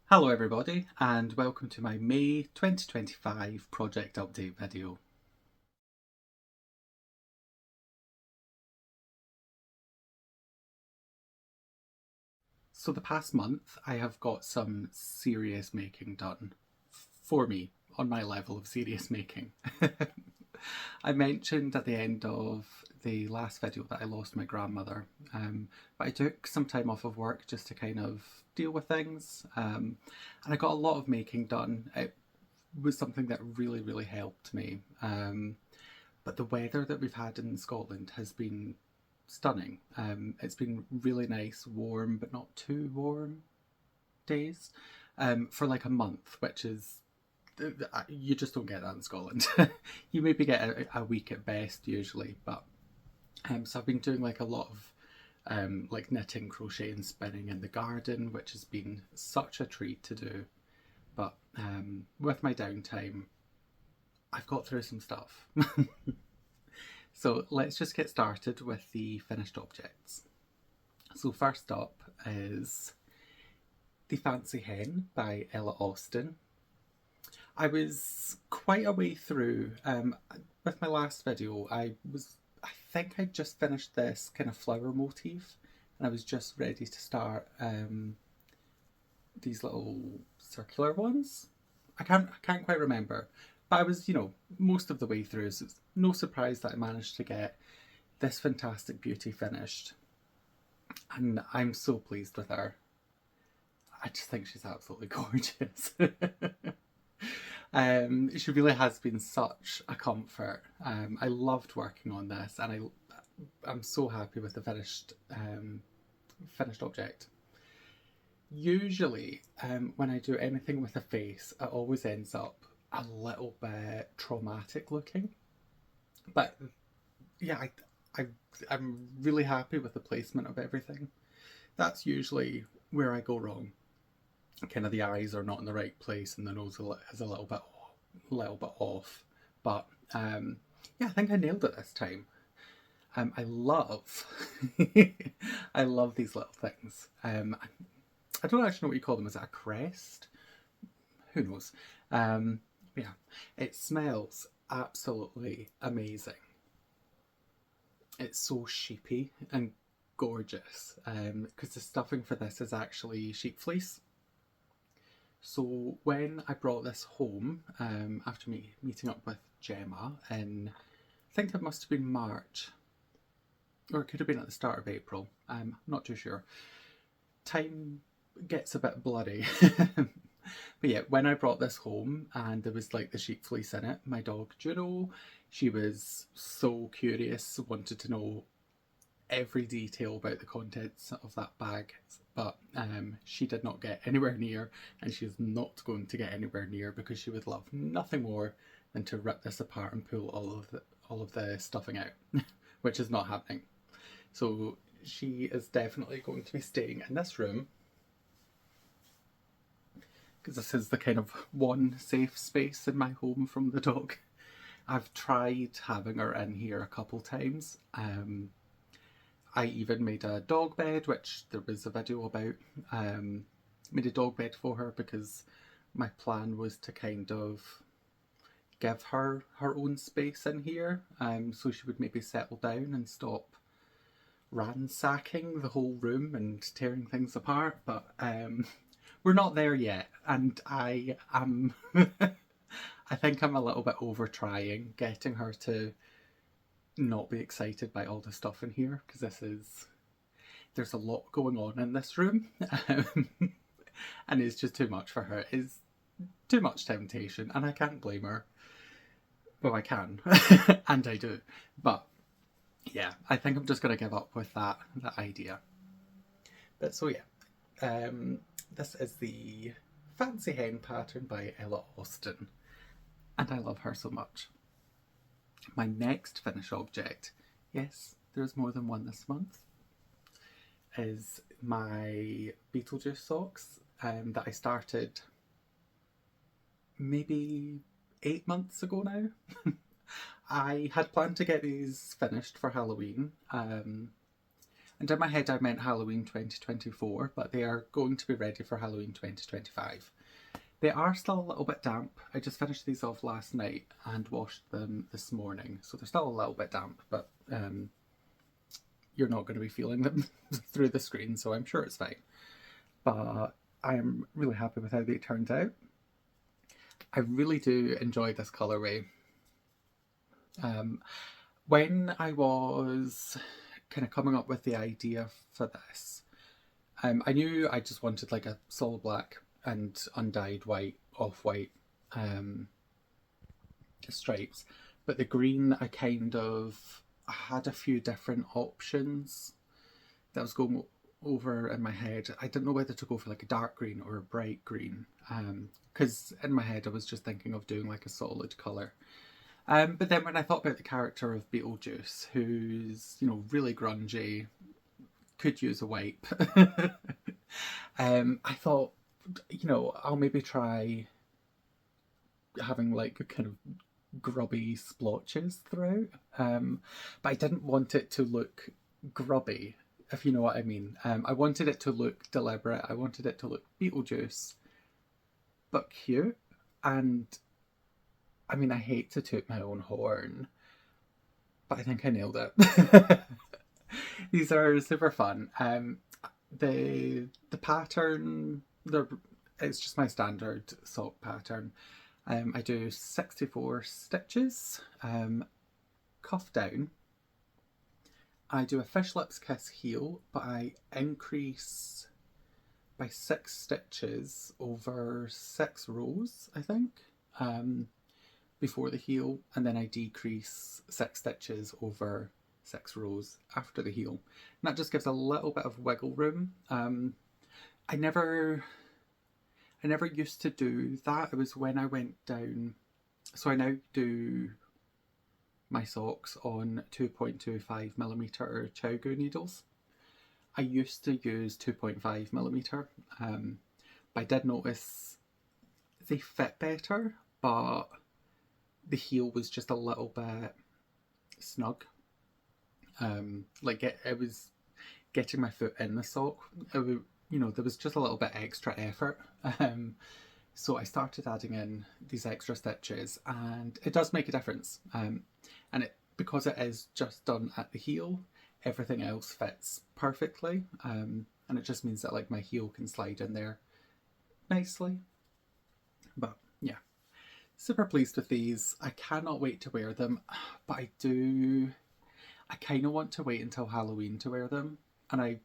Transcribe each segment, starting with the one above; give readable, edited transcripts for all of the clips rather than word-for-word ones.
Hello everybody and welcome to my May 2025 project update video. So the past month I have got some serious making done for me on my level of serious making. I mentioned at the end of the last video that I lost my grandmother, but I took some time off of work just to kind of deal with things, and I got a lot of making done. It was something that really helped me, but the weather that we've had in Scotland has been stunning. It's been really nice, warm but not too warm days for like a month, which is you just don't get that in Scotland. You maybe get a week at best usually, but so I've been doing like a lot of like knitting, crochet and spinning in the garden, which has been such a treat to do. But with my downtime, I've got through some stuff. So let's just get started with the finished objects. So first up is The Fancy Hen by Ella Austin. I was quite a way through. With my last video, I think I just finished this kind of flower motif and I was just ready to start these little circular ones. I can't quite remember, but I was, most of the way through, so it's no surprise that I managed to get this fantastic beauty finished. And I'm so pleased with her. I just think she's absolutely gorgeous. She really has been such a comfort. I loved working on this, and I'm so happy with the finished object. Usually, when I do anything with a face, it always ends up a little bit traumatic looking. But yeah, I'm really happy with the placement of everything. That's usually where I go wrong. Kind of the eyes are not in the right place and the nose is a little bit off. But yeah, I think I nailed it this time. I love I love these little things. I don't actually know what you call them. Is it a crest? Who knows? Yeah, it smells absolutely amazing. It's so sheepy and gorgeous because the stuffing for this is actually sheep fleece. So when I brought this home after meeting up with Gemma in, I think it must have been March, or it could have been at the start of April, I'm not too sure. Time gets a bit blurry. But yeah, when I brought this home and there was like the sheep fleece in it, my dog Juno, she was so curious, wanted to know every detail about the contents of that bag, but she did not get anywhere near, and she's not going to get anywhere near because she would love nothing more than to rip this apart and pull all of the stuffing out, which is not happening. So she is definitely going to be staying in this room because this is the kind of one safe space in my home from the dog. I've tried having her in here a couple times. I even made a dog bed, which there was a video about. Made a dog bed for her because my plan was to kind of give her her own space in here, so she would maybe settle down and stop ransacking the whole room and tearing things apart. But we're not there yet, and I am I think I'm a little bit over trying getting her to not be excited by all the stuff in here, because there's a lot going on in this room. And it's just too much for her. It's too much temptation, and I can't blame her. Well, I can, and I do, but yeah, I think I'm just going to give up with that idea. But so yeah, this is the Fancy Hen pattern by Ella Austin, and I love her so much. My next finished object, yes, there's more than one this month, is my Beetlejuice socks that I started maybe 8 months ago now. I had planned to get these finished for Halloween. And in my head I meant Halloween 2024, but they are going to be ready for Halloween 2025. They are still a little bit damp. I just finished these off last night and washed them this morning, so they're still a little bit damp, but you're not going to be feeling them through the screen, so I'm sure it's fine. But I'm really happy with how they turned out. I really do enjoy this colourway. When I was kind of coming up with the idea for this, I knew I just wanted like a solid black and undyed white, off-white stripes, but the green I had a few different options that I was going over in my head. I didn't know whether to go for like a dark green or a bright green, because in my head I was just thinking of doing like a solid colour. But then when I thought about the character of Beetlejuice, who's, you know, really grungy, could use a wipe, I thought, you know, I'll maybe try having like a kind of grubby splotches throughout. But I didn't want it to look grubby, if you know what I mean. I wanted it to look deliberate. I wanted it to look Beetlejuice, but cute. And I mean, I hate to toot my own horn, but I think I nailed it. These are super fun. The pattern, it's just my standard sock pattern. I do 64 stitches, cuff down. I do a fish lips kiss heel, but I increase by 6 stitches over 6 rows, I think, before the heel, and then I decrease 6 stitches over 6 rows after the heel. And that just gives a little bit of wiggle room. I never used to do that. It was when I went down, so I now do my socks on 2.25mm Chow needles. I used to use 2.5mm, but I did notice they fit better, but the heel was just a little bit snug. Like it was getting my foot in the sock. You know, there was just a little bit extra effort. So I started adding in these extra stitches, and it does make a difference. And because it is just done at the heel, everything else fits perfectly. And it just means that like my heel can slide in there nicely. But yeah, super pleased with these. I cannot wait to wear them, but I kind of want to wait until Halloween to wear them. And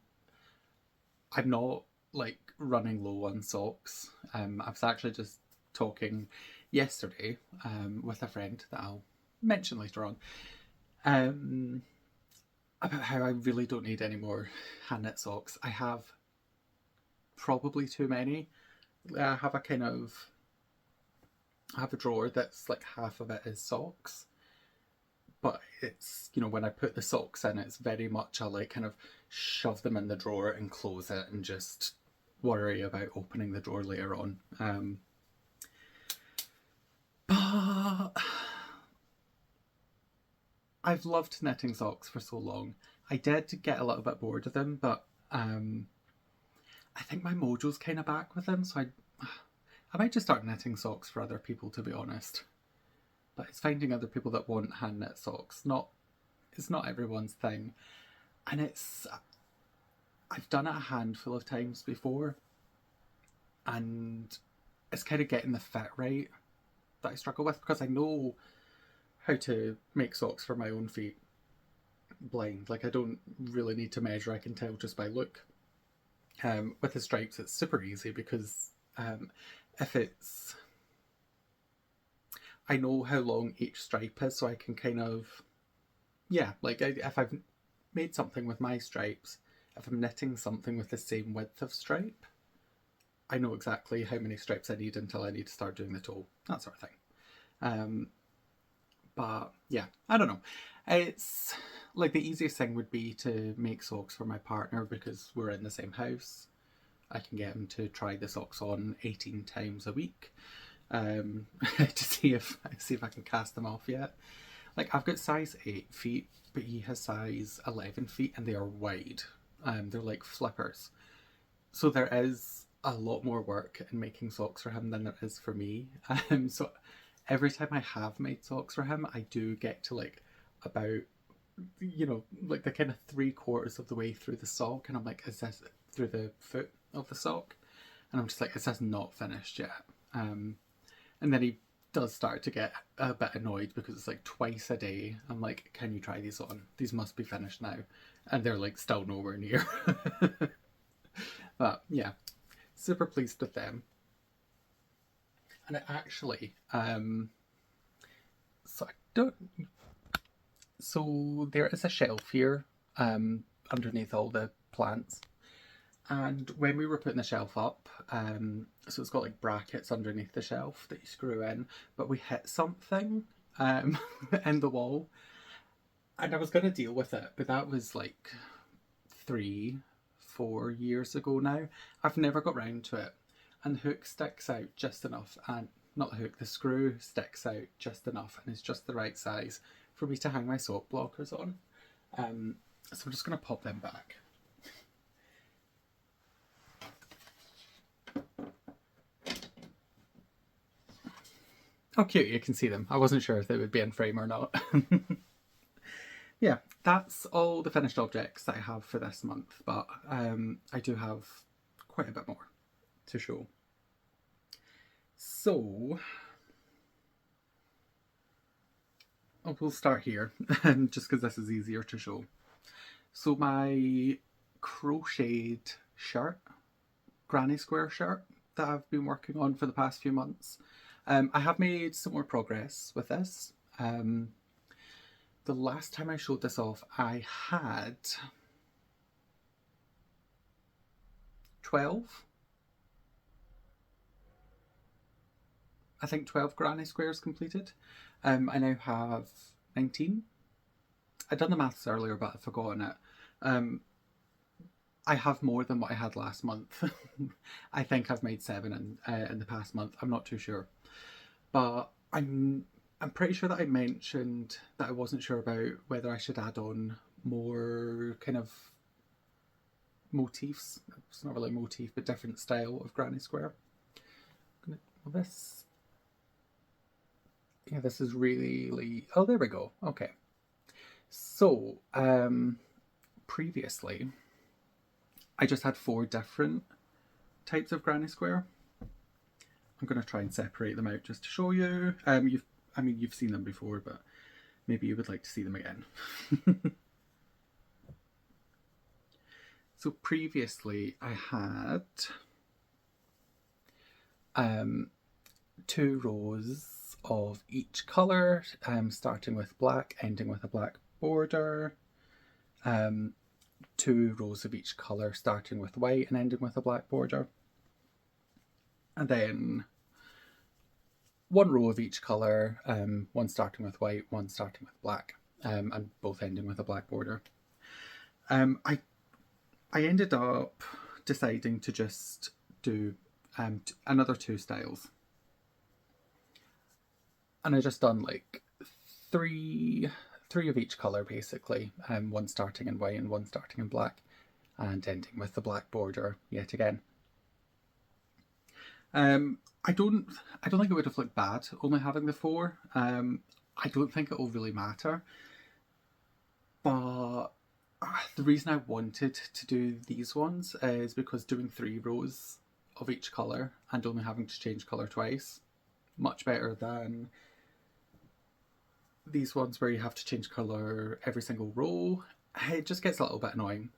I'm not like running low on socks. I was actually just talking yesterday with a friend that I'll mention later on, about how I really don't need any more hand knit socks. I have probably too many. I have a drawer that's like half of it is socks, but it's, you know, when I put the socks in, it's very much I like kind of shove them in the drawer and close it and just worry about opening the drawer later on. But I've loved knitting socks for so long. I did get a little bit bored of them, but I think my mojo's kind of back with them, so I might just start knitting socks for other people, to be honest. But it's finding other people that want hand knit socks. It's not everyone's thing. And I've done it a handful of times before, and it's kind of getting the fit right that I struggle with, because I know how to make socks for my own feet blind. Like, I don't really need to measure, I can tell just by look. With the stripes it's super easy, because I know how long each stripe is, so I can kind of, yeah, like if I've made something with my stripes, if I'm knitting something with the same width of stripe, I know exactly how many stripes I need until I need to start doing the toe, that sort of thing. But yeah, I don't know. It's like the easiest thing would be to make socks for my partner, because we're in the same house. I can get him to try the socks on 18 times a week, to see if I can cast them off yet. Like, I've got size 8 feet, but he has size 11 feet, and they are wide. They're like flippers. So there is a lot more work in making socks for him than there is for me. So every time I have made socks for him, I do get to like about, you know, like the kind of 3/4 of the way through the sock, and I'm like, is this through the foot of the sock? And I'm just like, is this not finished yet? And then he does start to get a bit annoyed because it's like twice a day. I'm like, can you try these on? These must be finished now. And they're like still nowhere near. But yeah, super pleased with them. And it actually, so I don't, so there is a shelf here underneath all the plants. And when we were putting the shelf up, so it's got like brackets underneath the shelf that you screw in, but we hit something in the wall. And I was going to deal with it, but that was like 3-4 years ago now. I've never got round to it. And the hook sticks out just enough, and not the hook, the screw sticks out just enough, and it's just the right size for me to hang my sock blockers on. So I'm just going to pop them back. Oh cute, you can see them. I wasn't sure if they would be in frame or not. Yeah, that's all the finished objects that I have for this month, but I do have quite a bit more to show. So, we'll start here, just because this is easier to show. So my crocheted shirt, granny square shirt, that I've been working on for the past few months. I have made some more progress with this. The last time I showed this off, I had 12. I think 12 granny squares completed. I now have 19. I'd done the maths earlier, but I've forgotten it. I have more than what I had last month. I think I've made 7 in the past month. I'm not too sure. But I'm pretty sure that I mentioned that I wasn't sure about whether I should add on more kind of motifs. It's not really a motif, but different style of granny square. This, yeah, this is really, oh, there we go. Okay. So, previously, I just had 4 different types of granny square. I'm going to try and separate them out just to show you. You've seen them before, but maybe you would like to see them again. So previously I had 2 rows of each colour, starting with black, ending with a black border. 2 rows of each colour, starting with white and ending with a black border. And then 1 row of each colour, one starting with white, one starting with black, and both ending with a black border. I ended up deciding to just do another 2 styles. And I just done like 3 of each colour basically, one starting in white and one starting in black, and ending with the black border yet again. I don't think it would have looked bad only having the 4. I don't think it will really matter. But the reason I wanted to do these ones is because doing 3 rows of each colour and only having to change colour twice, much better than these ones where you have to change colour every single row. It just gets a little bit annoying.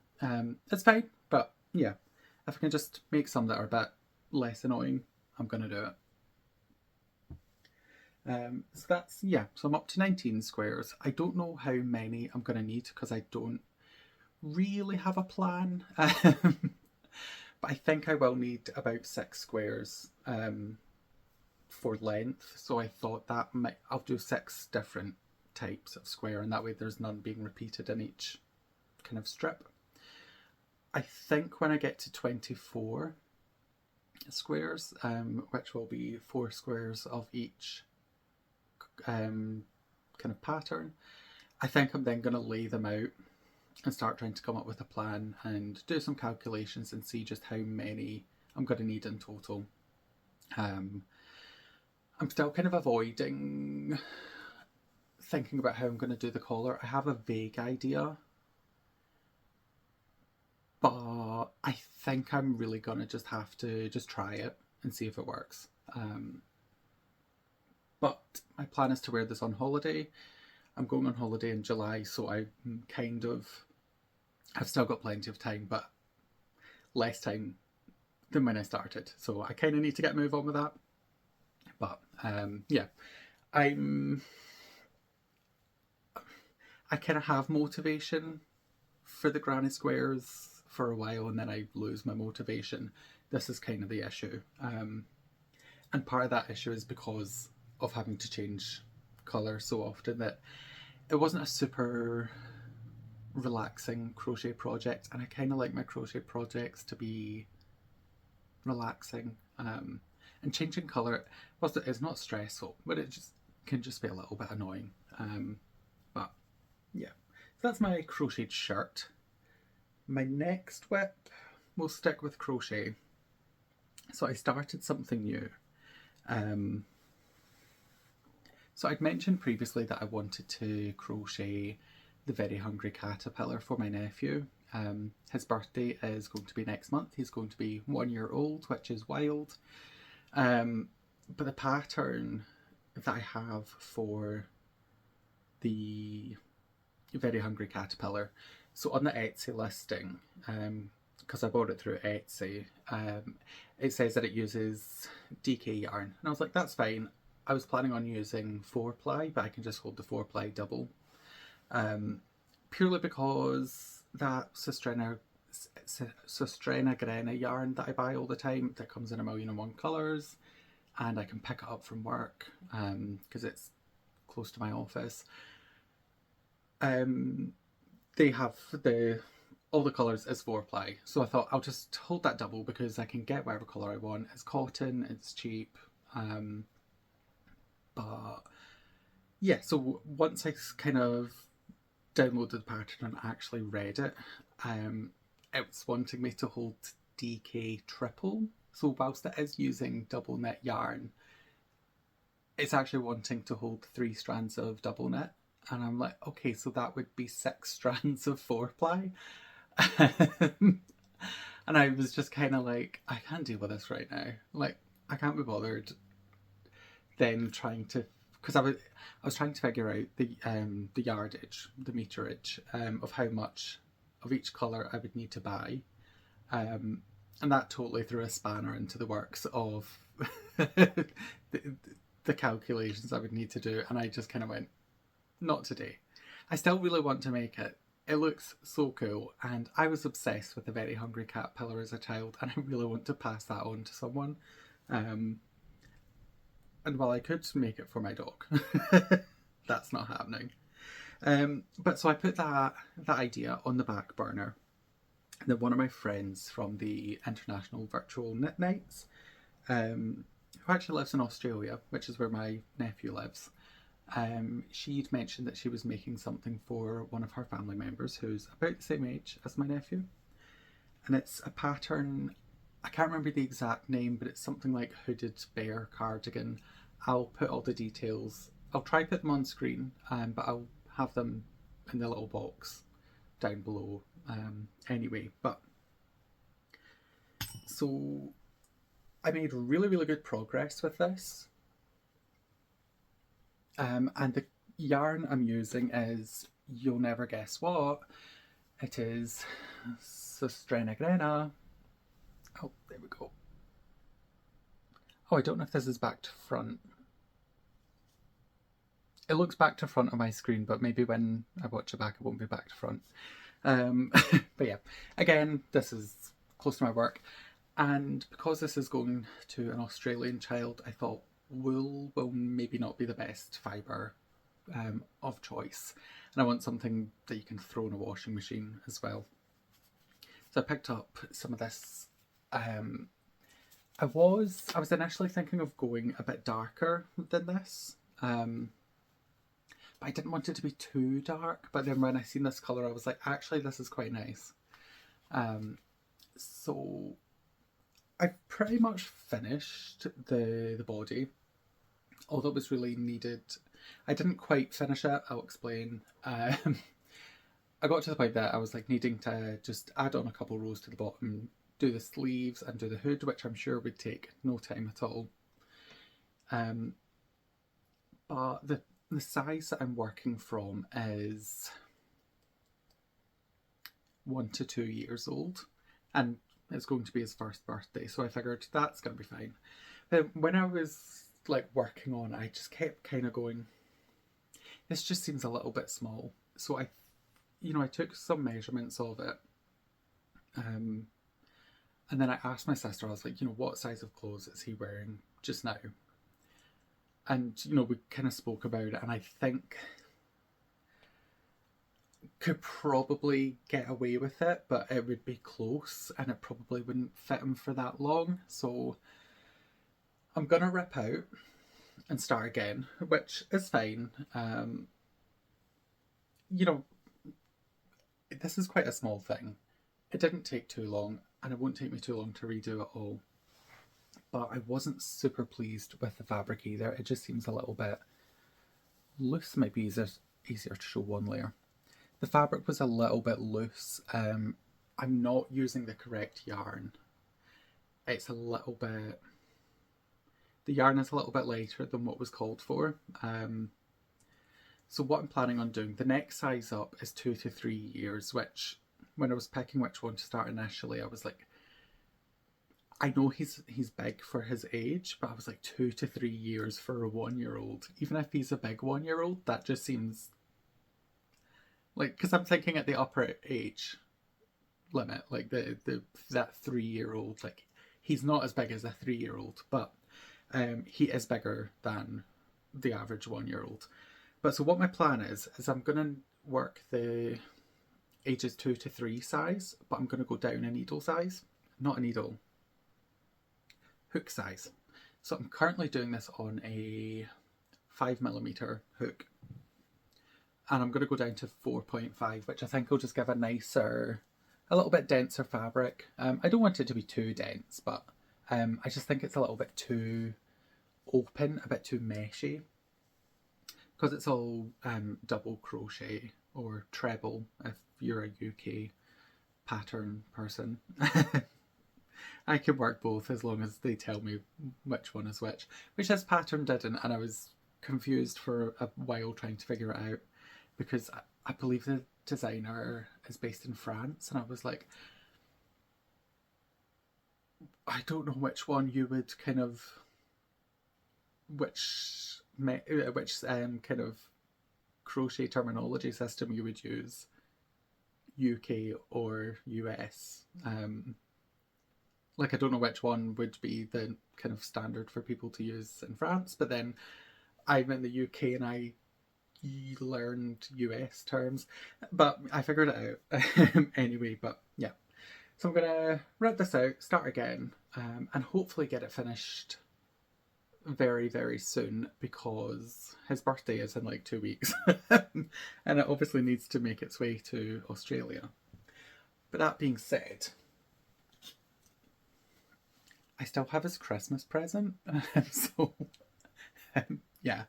It's fine, but yeah, if I can just make some that are a bit less annoying, I'm going to do it. So that's, yeah, so I'm up to 19 squares. I don't know how many I'm going to need because I don't really have a plan. But I think I will need about 6 squares for length. So I thought that I'll do 6 different types of square, and that way there's none being repeated in each kind of strip. I think when I get to 24 squares, which will be 4 squares of each kind of pattern, I think I'm then going to lay them out and start trying to come up with a plan and do some calculations and see just how many I'm going to need in total. I'm still kind of avoiding thinking about how I'm going to do the collar. I have a vague idea, but I think I'm really going to just have to just try it and see if it works. But my plan is to wear this on holiday. I'm going on holiday in July, so I've still got plenty of time, but less time than when I started. So I kind of need to get a move on with that. But yeah, I kind of have motivation for the granny squares for a while, and then I lose my motivation. This is kind of the issue. And part of that issue is because of having to change colour so often that it wasn't a super relaxing crochet project, and I kind of like my crochet projects to be relaxing. And changing colour, whilst it is not stressful, but it just can just be a little bit annoying. But yeah, so that's my crocheted shirt. My next whip will stick with crochet. So I started something new. So I'd mentioned previously that I wanted to crochet the Very Hungry Caterpillar for my nephew. His birthday is going to be next month. He's going to be 1 year old, which is wild. But the pattern that I have for the Very Hungry Caterpillar, so on the Etsy listing, because I bought it through Etsy, it says that it uses DK yarn, and I was like, that's fine. I was planning on using 4-ply, but I can just hold the 4-ply double, purely because that Sustrena Grena yarn that I buy all the time, that comes in 1,000,001 colours, and I can pick it up from work because it's close to my office. They have all the colours as 4-ply, so I thought I'll just hold that double because I can get whatever colour I want. It's cotton, it's cheap. But yeah, so once I kind of downloaded the pattern and actually read it, it's wanting me to hold DK triple. So whilst it is using double knit yarn, it's actually wanting to hold 3 strands of double knit. And I'm like, okay, so that would be 6 strands of 4-ply. And I was just kind of like, I can't deal with this right now. Like, I can't be bothered then trying to, because I was trying to figure out the yardage, the meterage of how much of each colour I would need to buy. And that totally threw a spanner into the works of the calculations I would need to do. And I just kind of went, not today. I still really want to make it. It looks so cool, and I was obsessed with the Very Hungry Caterpillar as a child, and I really want to pass that on to someone. And while I could make it for my dog, that's not happening. But so I put that idea on the back burner. And then one of my friends from the International Virtual Knit Nights, who actually lives in Australia, which is where my nephew lives, she'd mentioned that she was making something for one of her family members who's about the same age as my nephew. And it's a pattern, I can't remember the exact name, but it's something like Hooded Bear Cardigan. I'll put all the details, I'll try put them on screen, but I'll have them in the little box down below anyway. But so I made really, really good progress with this. And the yarn I'm using is, you'll never guess what, it is Sustrena Grena. Oh, there we go. Oh, I don't know if this is back to front. It looks back to front on my screen, but maybe when I watch it back, it won't be back to front. But yeah, again, this is close to my work. And because this is going to an Australian child, I thought wool will maybe not be the best fibre of choice. And I want something that you can throw in a washing machine as well. So I picked up some of this. I was initially thinking of going a bit darker than this. but I didn't want it to be too dark. But then when I seen this colour, I was like, actually, this is quite nice. So I've pretty much finished the body, although it was really needed. I didn't quite finish it, I'll explain. I got to the point that I was like needing to just add on a couple rows to the bottom, do the sleeves and do the hood, which I'm sure would take no time at all. But the size that I'm working from is 1 to 2 years old, and it's going to be his first birthday, so I figured that's going to be fine. But when I was like working on, I just kept kind of going, this just seems a little bit small. So I took some measurements of it, and then I asked my sister, I was like, what size of clothes is he wearing just now? And we kind of spoke about it, and I think could probably get away with it, but it would be close and it probably wouldn't fit him for that long. So I'm gonna rip out and start again, which is fine. This is quite a small thing. It didn't take too long, and it won't take me too long to redo it all. But I wasn't super pleased with the fabric either. It just seems a little bit loose. Might be easier to show one layer. The fabric was a little bit loose. I'm not using the correct yarn. It's a little bit... The yarn is a little bit lighter than what was called for. So what I'm planning on doing, the next size up is 2 to 3 years, which when I was picking which one to start initially, I was like, I know he's big for his age, but I was like 2 to 3 years for a 1-year-old. Even if he's a big 1-year-old, that just seems like, because I'm thinking at the upper age limit, like that 3-year-old, like he's not as big as a 3-year-old, but he is bigger than the average 1-year-old. But so what my plan is I'm going to work the ages 2 to 3 size, but I'm going to go down a needle size, not a needle, hook size. So I'm currently doing this on a 5mm hook, and I'm going to go down to 4.5, which I think will just give a nicer, a little bit denser fabric. I don't want it to be too dense, but I just think it's a little bit too open, a bit too meshy, because it's all double crochet or treble if you're a UK pattern person. I can work both as long as they tell me which one is which this pattern didn't, and I was confused for a while trying to figure it out, because I believe the designer is based in France, and I was like, I don't know which one you would kind of, which kind of crochet terminology system you would use, UK or US. Like, I don't know which one would be the kind of standard for people to use in France, but then I'm in the UK and I learned US terms, but I figured it out anyway. But yeah, so I'm gonna rip this out, start again, and hopefully get it finished very, very soon, because his birthday is in like 2 weeks and it obviously needs to make its way to Australia. But that being said, I still have his Christmas present, so yeah,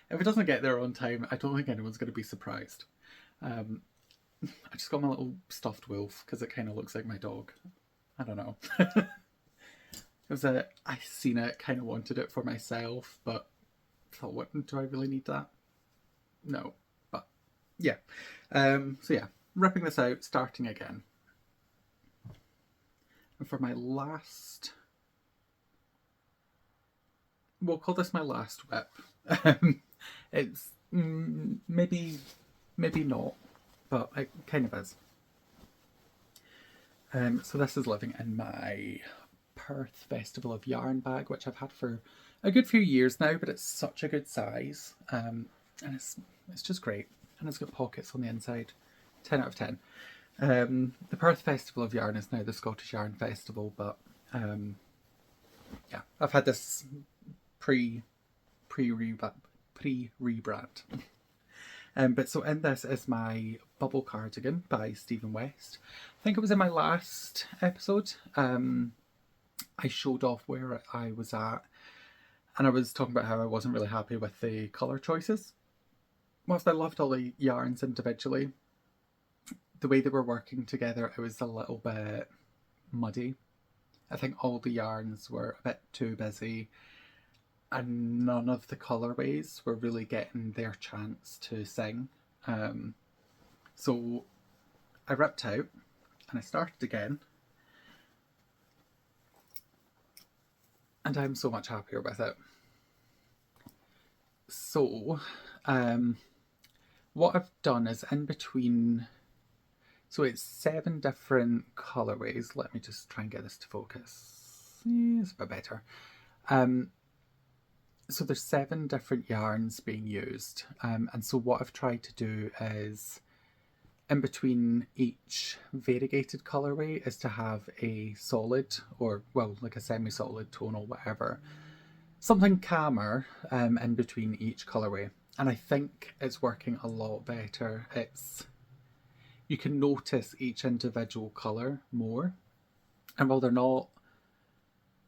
if it doesn't get there on time, I don't think anyone's going to be surprised. I just got my little stuffed wolf because it kind of looks like my dog. I don't know. I seen it, kind of wanted it for myself, but thought, what, do I really need that? No, but yeah. So yeah, ripping this out, starting again. And for my last, we'll call this my last whip. It's maybe not, but it kind of is. So this is living in my Perth Festival of Yarn bag, which I've had for a good few years now, but it's such a good size, and it's just great, and it's got pockets on the inside. 10 out of 10. The Perth Festival of Yarn is now the Scottish Yarn Festival, but yeah, I've had this pre-rebrand. But so in this is my Bubble Cardigan by Stephen West. I think it was in my last episode. I showed off where I was at, and I was talking about how I wasn't really happy with the colour choices. Whilst I loved all the yarns individually, the way they were working together, it was a little bit muddy. I think all the yarns were a bit too busy, and none of the colourways were really getting their chance to sing. So I ripped out and I started again, and I'm so much happier with it. So what I've done is in between, so it's 7 different colourways. Let me just try and get this to focus. It's a bit better. So there's 7 different yarns being used, and so what I've tried to do is, in between each variegated colourway, is to have a solid, or well, like a semi-solid tonal, whatever, something calmer in between each colourway. And I think it's working a lot better. You can notice each individual colour more, and while they're not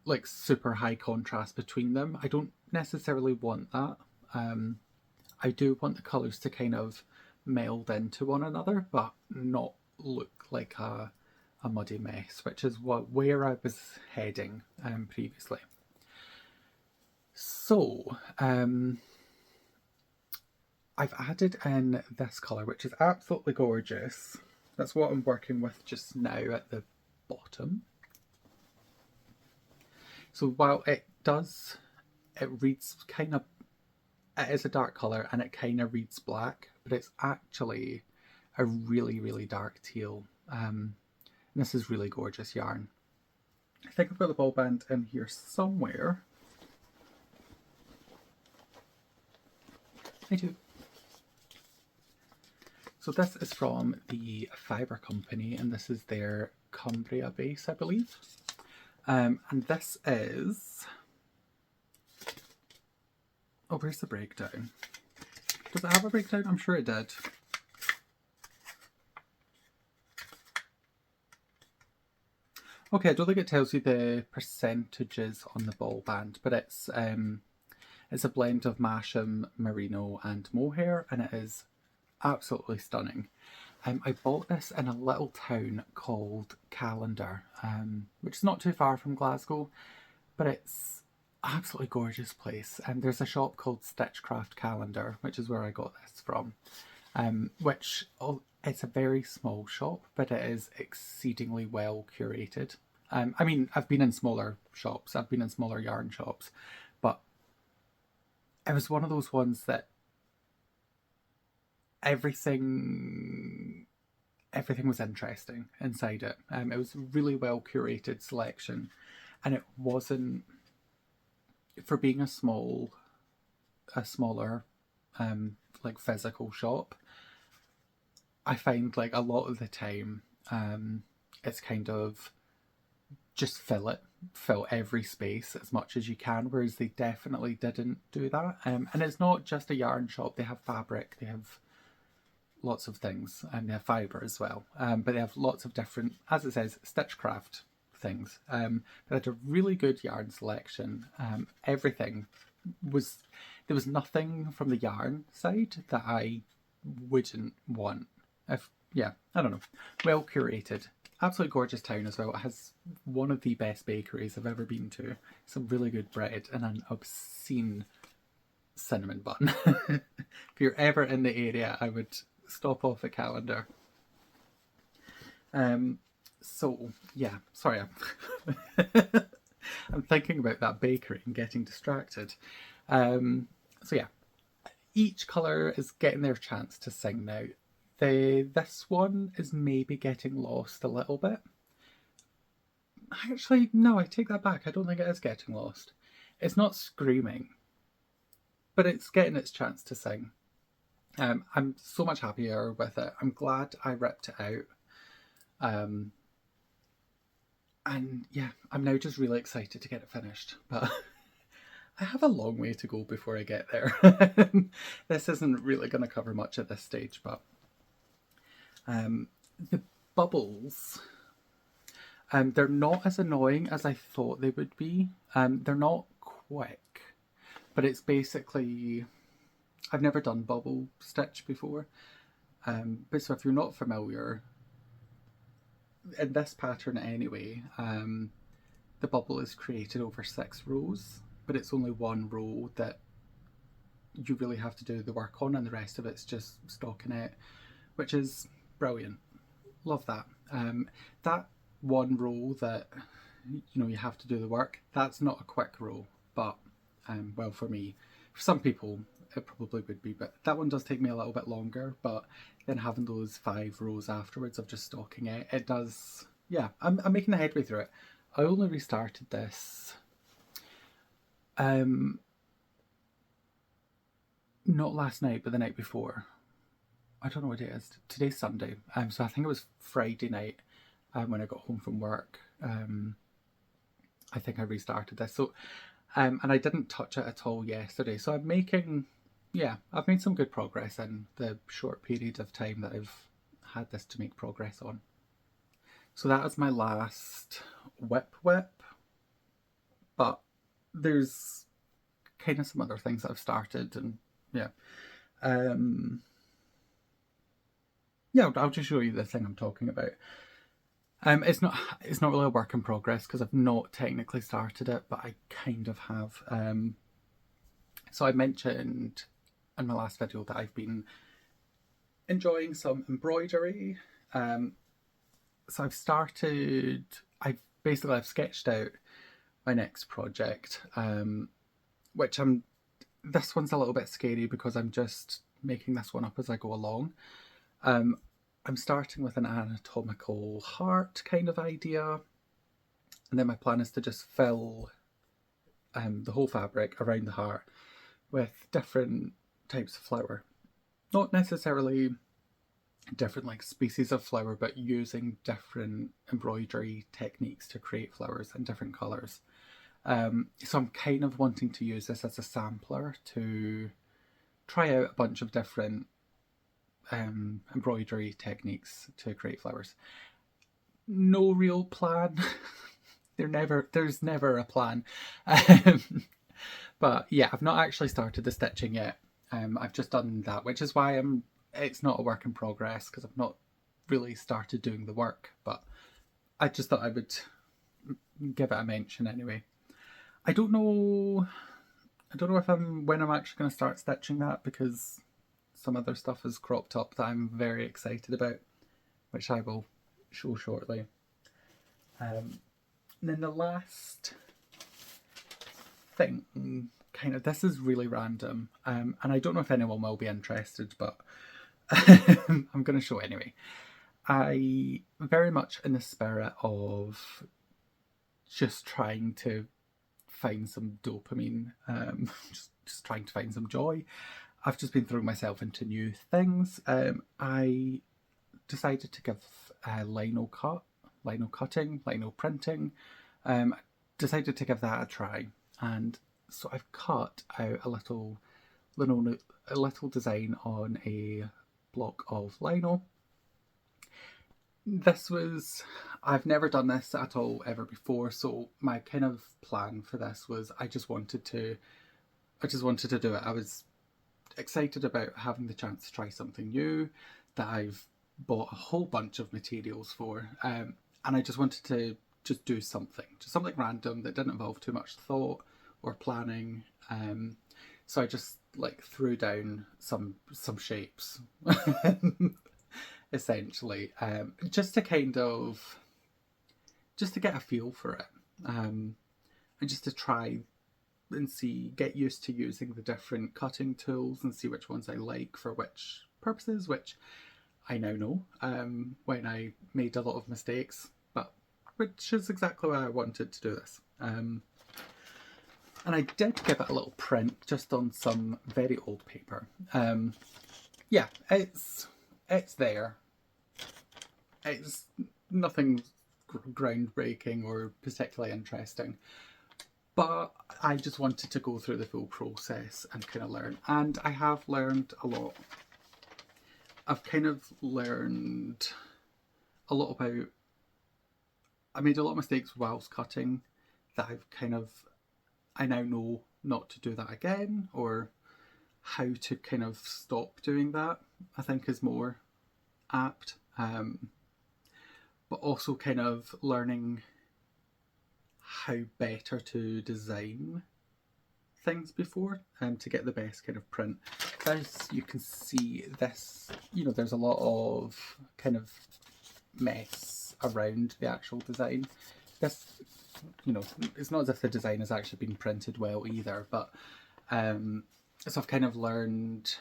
like super high contrast between them, I don't necessarily want that. I do want the colours to kind of meld into one another, but not look like a muddy mess, which is where I was heading previously. So I've added in this colour, which is absolutely gorgeous. That's what I'm working with just now at the bottom. So while it reads kind of, it is a dark colour and it kind of reads black, but it's actually a really, really dark teal. And this is really gorgeous yarn. I think I've got the ball band in here somewhere. I do. So this is from the Fibre Company, and this is their Cumbria base, I believe. And this is... Oh, where's the breakdown? Does it have a breakdown? I'm sure it did. Okay, I don't think it tells you the percentages on the ball band, but it's a blend of Masham, Merino and mohair, and it is absolutely stunning. I bought this in a little town called Callander, which is not too far from Glasgow, but it's an absolutely gorgeous place. And there's a shop called Stitchcraft Callander, which is where I got this from, it's a very small shop, but it is exceedingly well curated. I mean, I've been in smaller shops, I've been in smaller yarn shops, but it was one of those ones that everything was interesting inside it. It was a really well curated selection, and it wasn't, for being a smaller like physical shop, I find like a lot of the time it's kind of just fill every space as much as you can, whereas they definitely didn't do that. And it's not just a yarn shop, they have fabric, they have lots of things, and they have fibre as well, but they have lots of different, as it says, stitchcraft things. They had a really good yarn selection. Everything was, there was nothing from the yarn side that I wouldn't want. I don't know, well curated. Absolutely gorgeous town as well. It has one of the best bakeries I've ever been to. Some really good bread and an obscene cinnamon bun. If you're ever in the area, I would stop off at Callander. So yeah, sorry, I'm thinking about that bakery and getting distracted. So yeah, each colour is getting their chance to sing now. This one is maybe getting lost a little bit. Actually, no, I take that back. I don't think it is getting lost. It's not screaming, but it's getting its chance to sing. I'm so much happier with it. I'm glad I ripped it out. And yeah, I'm now just really excited to get it finished. But I have a long way to go before I get there. This isn't really going to cover much at this stage, but the bubbles, they're not as annoying as I thought they would be. They're not quick, but it's basically, I've never done bubble stitch before. But so if you're not familiar, in this pattern anyway, the bubble is created over 6 rows, but it's only one row that you really have to do the work on, and the rest of it's just stockinette, which is brilliant. Love that. That one row that you have to do the work, that's not a quick row, but well, for me, for some people it probably would be, but that one does take me a little bit longer. But then having those 5 rows afterwards of just stockinette, it does, yeah, I'm making the headway through it. I only restarted this not last night, but the night before. I don't know what it is. Today's Sunday. So I think it was Friday night when I got home from work. I think I restarted this. So, and I didn't touch it at all yesterday. So I'm making, yeah, I've made some good progress in the short period of time that I've had this to make progress on. So that is my last whip, but there's kind of some other things that I've started, and yeah. Yeah, I'll just show you the thing I'm talking about. It's not really a work in progress because I've not technically started it, but I kind of have. So I mentioned in my last video that I've been enjoying some embroidery. So I've sketched out my next project, which this one's a little bit scary because I'm just making this one up as I go along. I'm starting with an anatomical heart kind of idea, and then my plan is to just fill the whole fabric around the heart with different types of flower. Not necessarily different like species of flower, but using different embroidery techniques to create flowers in different colours. So I'm kind of wanting to use this as a sampler to try out a bunch of different embroidery techniques to create flowers. No real plan. There's never a plan. But yeah, I've not actually started the stitching yet. I've just done that, which is why it's not a work in progress, because I've not really started doing the work, but I just thought I would give it a mention anyway. I don't know if when I'm actually going to start stitching that, because some other stuff has cropped up that I'm very excited about, which I will show shortly. And then the last thing, this is really random, and I don't know if anyone will be interested, but I'm going to show anyway. I very much in the spirit of just trying to find some dopamine, just trying to find some joy. I've just been throwing myself into new things. I decided to give lino cutting, lino printing. Decided to give that a try, and so I've cut out a little design on a block of lino. I've never done this at all ever before, so my kind of plan for this was I just wanted to do it. I was excited about having the chance to try something new that I've bought a whole bunch of materials for, and I just wanted to just do something random that didn't involve too much thought or planning. So I just threw down some shapes essentially, just to get a feel for it, and just to try and get used to using the different cutting tools and see which ones I like for which purposes, which I now know when I made a lot of mistakes, but which is exactly why I wanted to do this. And I did give it a little print just on some very old paper. Yeah, it's there. It's nothing groundbreaking or particularly interesting, but I just wanted to go through the full process and kind of learn, and I have learned a lot. I've kind of learned a lot about, I made a lot of mistakes whilst cutting that I now know not to do that again, or how to kind of stop doing that, I think is more apt. But also kind of learning how better to design things before to get the best kind of print. As you can see, this, you know, there's a lot of kind of mess around the actual design. This, you know, it's not as if the design has actually been printed well either, but so I've kind of learned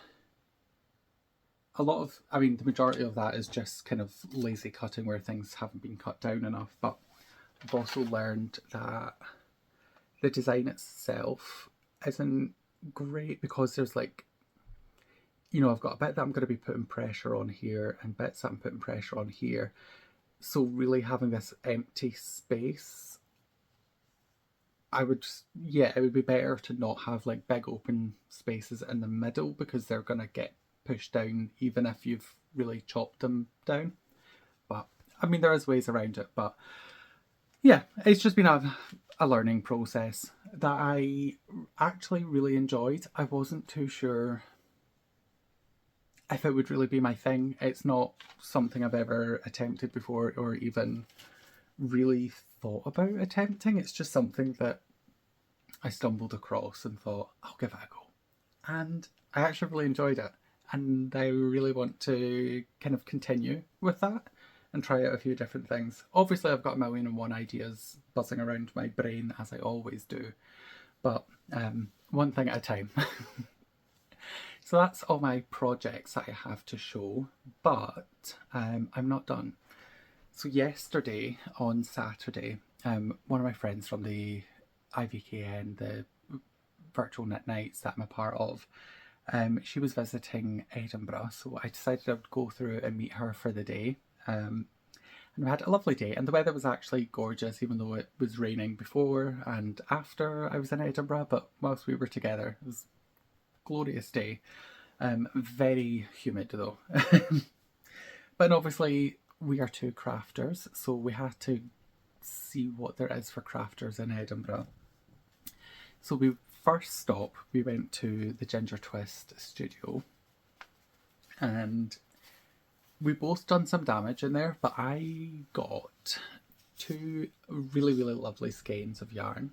a lot of, I mean, the majority of that is just kind of lazy cutting where things haven't been cut down enough, but I've also learned that the design itself isn't great because there's like, you know, I've got a bit that I'm going to be putting pressure on here and bits that I'm putting pressure on here. So really having this empty space, it would be better to not have like big open spaces in the middle because they're going to get pushed down even if you've really chopped them down. But I mean, there is ways around it, but yeah, it's just been a learning process that I actually really enjoyed. I wasn't too sure if it would really be my thing. It's not something I've ever attempted before or even really thought about attempting. It's just something that I stumbled across and thought, I'll give it a go. And I actually really enjoyed it. And I really want to kind of continue with that and try out a few different things. Obviously, I've got a million and one ideas buzzing around my brain, as I always do. But one thing at a time. So that's all my projects that I have to show, but I'm not done. So yesterday, on Saturday, one of my friends from the IVKN, the virtual knit nights that I'm a part of, she was visiting Edinburgh, so I decided I would go through and meet her for the day. And we had a lovely day, and the weather was actually gorgeous, even though it was raining before and after I was in Edinburgh, but whilst we were together, it was a glorious day. Very humid though. But obviously we are two crafters, so we had to see what there is for crafters in Edinburgh. So first stop, we went to the Ginger Twist studio, and we both done some damage in there, but I got two really, really lovely skeins of yarn.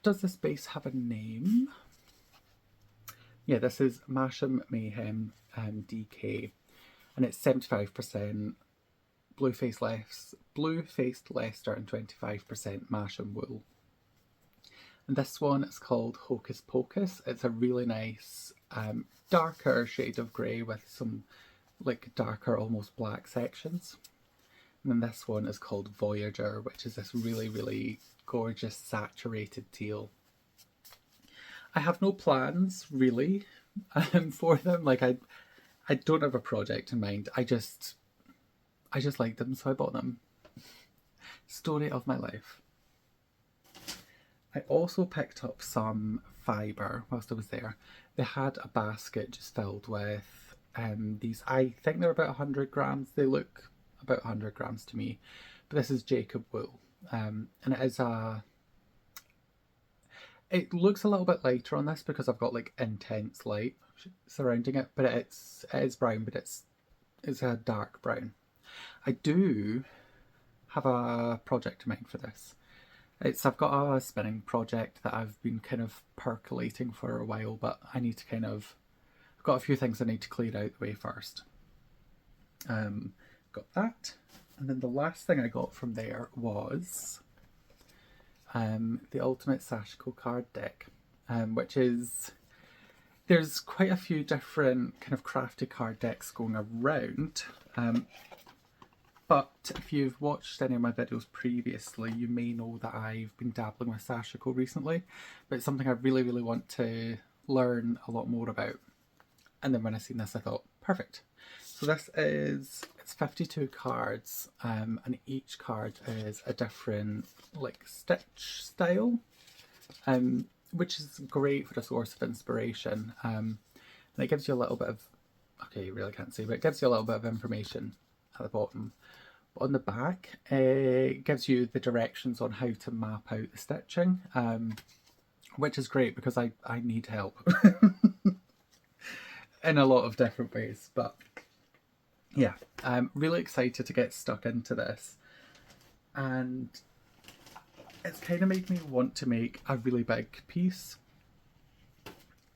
Does this base have a name? Yeah, this is Masham Mayhem DK, and it's 75% blue-faced Leicester and 25% Masham wool. And this one is called Hocus Pocus. It's a really nice darker shade of grey with some like darker, almost black sections. And then this one is called Voyager, which is this really, really gorgeous saturated teal. I have no plans really for them. Like I don't have a project in mind. I just like them, so I bought them. Story of my life. I also picked up some fibre whilst I was there. They had a basket just filled with these, I think they're about 100 grams. They look about 100 grams to me. But this is Jacob wool. And it looks a little bit lighter on this because I've got like intense light surrounding it. But it is brown, but it's a dark brown. I do have a project in mind for this. I've got a spinning project that I've been kind of percolating for a while, but I need to I've got a few things I need to clear out the way first. Got that. And then the last thing I got from there was the Ultimate Sashiko card deck, which is, there's quite a few different kind of crafty card decks going around. But if you've watched any of my videos previously, you may know that I've been dabbling with Sashiko recently, but it's something I really, really want to learn a lot more about. And then when I seen this, I thought, perfect. So this is it's 52 cards, and each card is a different like stitch style, which is great for a source of inspiration. And it gives you a little bit of, okay, you really can't see, but it gives you a little bit of information at the bottom. But on the back, it gives you the directions on how to map out the stitching, which is great because I need help in a lot of different ways. But yeah, I'm really excited to get stuck into this, and it's kind of made me want to make a really big piece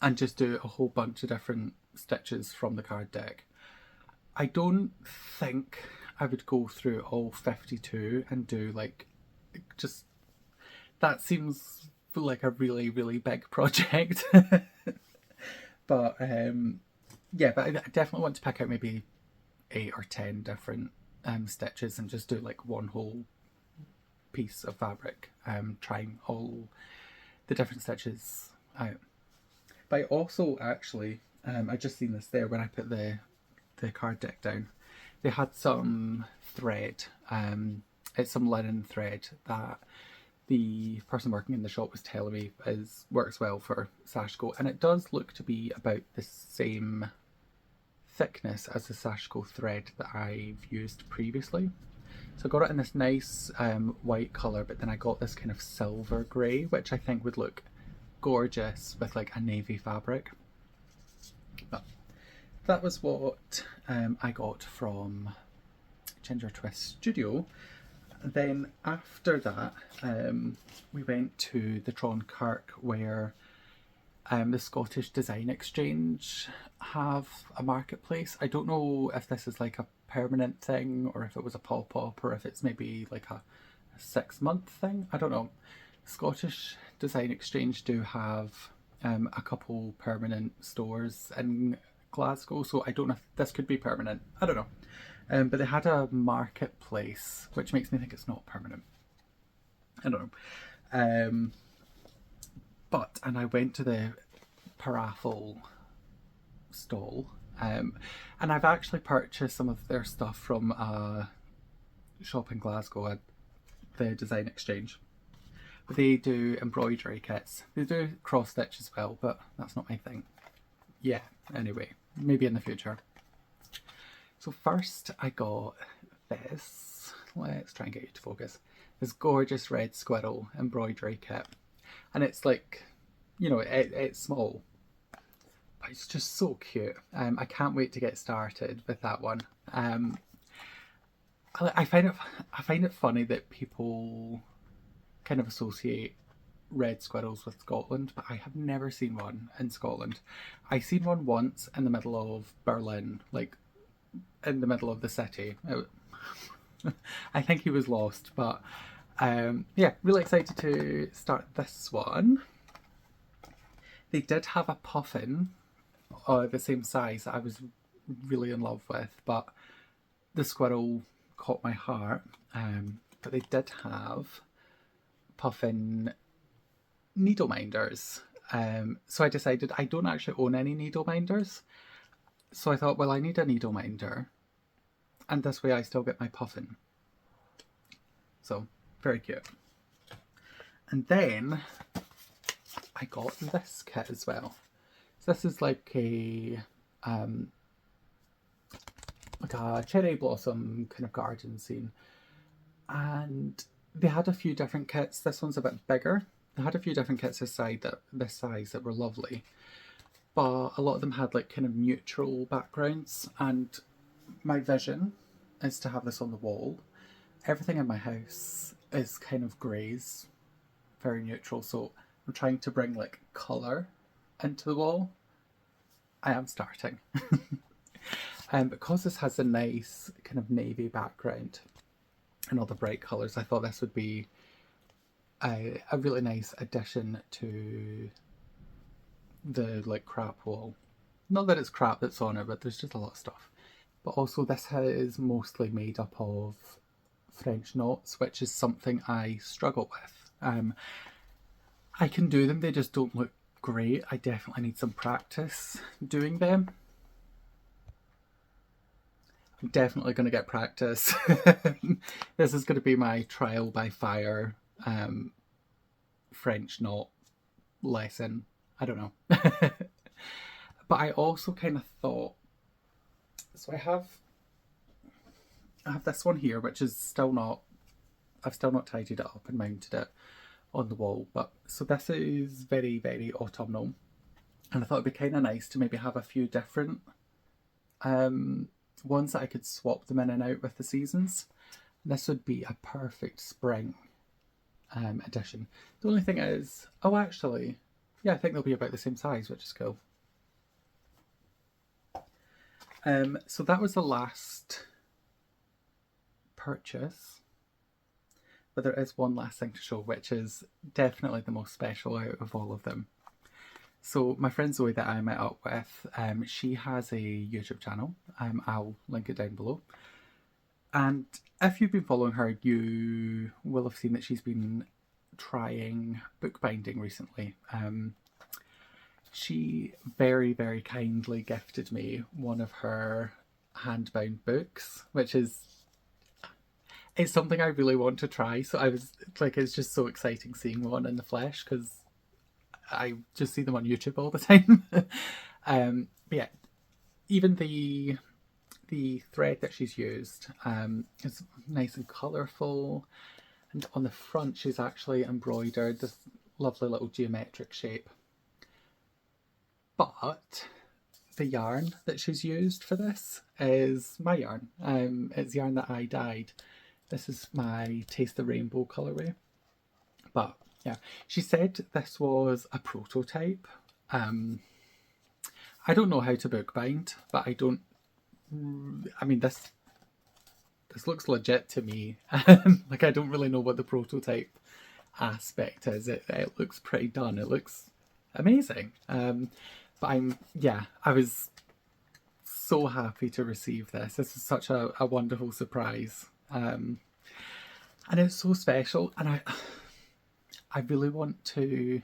and just do a whole bunch of different stitches from the card deck. I don't think I would go through all 52 and do like, just, that seems like a really, really big project. But yeah, but I definitely want to pick out maybe 8 or 10 different stitches and just do like one whole piece of fabric, trying all the different stitches out. But I also actually, I just seen this there when I put the card deck down. They had some thread, it's some linen thread that the person working in the shop was telling me works well for Sashiko, and it does look to be about the same thickness as the Sashiko thread that I've used previously. So I got it in this nice white colour, but then I got this kind of silver grey, which I think would look gorgeous with like a navy fabric. But that was what I got from Ginger Twist Studio. Then after that, we went to the Kirk, where the Scottish Design Exchange have a marketplace. I don't know if this is like a permanent thing or if it was a pop-up or if it's maybe like a 6-month thing. I don't know. Scottish Design Exchange do have a couple permanent stores in Glasgow, so I don't know if this could be permanent. I don't know. But they had a marketplace, which makes me think it's not permanent. I don't know. And I went to the Paraffle stall, and I've actually purchased some of their stuff from a shop in Glasgow at the Design Exchange. They do embroidery kits. They do cross stitch as well, but that's not my thing. Yeah, anyway, maybe in the future. So first I got this, let's try and get you to focus, this gorgeous red squirrel embroidery kit. And it's like, you know, it's small, but it's just so cute. I can't wait to get started with that one. I find it funny that people kind of associate red squirrels with Scotland, but I have never seen one in Scotland. I seen one once in the middle of Berlin, like in the middle of the city. I think he was lost, but yeah, really excited to start this one. They did have a puffin the same size that I was really in love with, but the squirrel caught my heart. But they did have puffin needle minders. So I decided I don't actually own any needle minders. So I thought, well, I need a needle minder, and this way I still get my puffin. So, very cute. And then I got this kit as well. So this is like a cherry blossom kind of garden scene. And they had a few different kits. This one's a bit bigger. They had a few different kits this size that were lovely. But a lot of them had like kind of neutral backgrounds, and my vision is to have this on the wall. Everything in my house is kind of greys, very neutral, so I'm trying to bring like colour into the wall. I am starting. Because this has a nice kind of navy background and all the bright colours, I thought this would be a really nice addition to the like crap wall. Not that it's crap that's on it, but there's just a lot of stuff. But also this is mostly made up of French knots, which is something I struggle with. I can do them, they just don't look great. I definitely need some practice doing them. I'm definitely going to get practice. This is going to be my trial by fire French knot lesson. I don't know. But I also kind of thought, so I have this one here, which is still not, I've still not tidied it up and mounted it on the wall. But so this is very, very autumnal. And I thought it'd be kind of nice to maybe have a few different ones that I could swap them in and out with the seasons. This would be a perfect spring edition. The only thing is, oh actually, yeah, I think they'll be about the same size, which is cool. So that was the last purchase, but there is one last thing to show, which is definitely the most special out of all of them. So my friend Zoe that I met up with, she has a YouTube channel. I'll link it down below. And if you've been following her, you will have seen that she's been trying bookbinding recently. She very, very kindly gifted me one of her hand-bound books, which is, it's something I really want to try. So I was like, it's just so exciting seeing one in the flesh, because I just see them on YouTube all the time. But yeah, even the thread that she's used is nice and colourful, and on the front she's actually embroidered this lovely little geometric shape. But the yarn that she's used for this is my yarn. It's yarn that I dyed. This is my Taste the Rainbow colourway. But yeah, she said this was a prototype. I don't know how to bookbind, but I mean, this looks legit to me. Like, I don't really know what the prototype aspect is. It looks pretty done. It looks amazing. But I was so happy to receive this. This is such a wonderful surprise. And it's so special. And I really want to,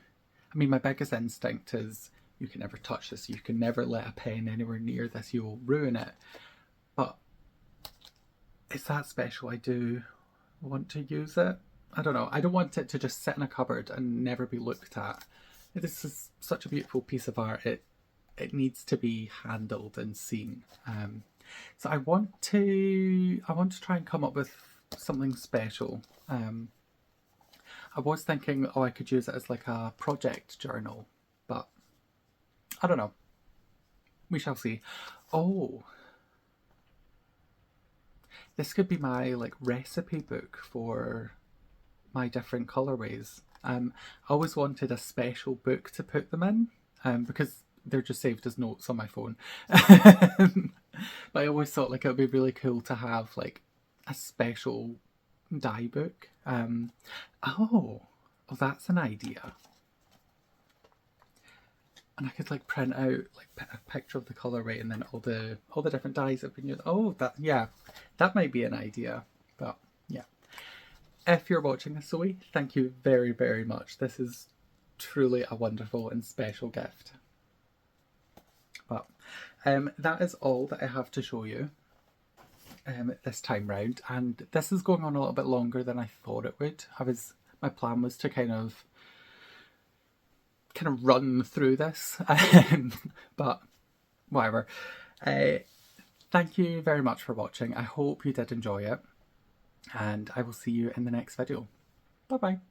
I mean, my biggest instinct is you can never touch this. You can never let a pen anywhere near this. You'll ruin it. But it's that special. I do want to use it. I don't know. I don't want it to just sit in a cupboard and never be looked at. This is such a beautiful piece of art. It needs to be handled and seen. So I want to try and come up with something special. I was thinking, oh, I could use it as like a project journal, but I don't know. We shall see. Oh, this could be my like recipe book for my different colorways. I always wanted a special book to put them in, because they're just saved as notes on my phone. But I always thought like it would be really cool to have like a special dye book. Oh, that's an idea. And I could like print out like a picture of the colorway and then all the different dyes that have been used. Oh, that might be an idea. But yeah, if you're watching this, Zoe, thank you very, very much. This is truly a wonderful and special gift. But that is all that I have to show you this time round, and this is going on a little bit longer than I thought it would. My plan was to kind of run through this, but whatever. Thank you very much for watching. I hope you did enjoy it, and I will see you in the next video. Bye bye.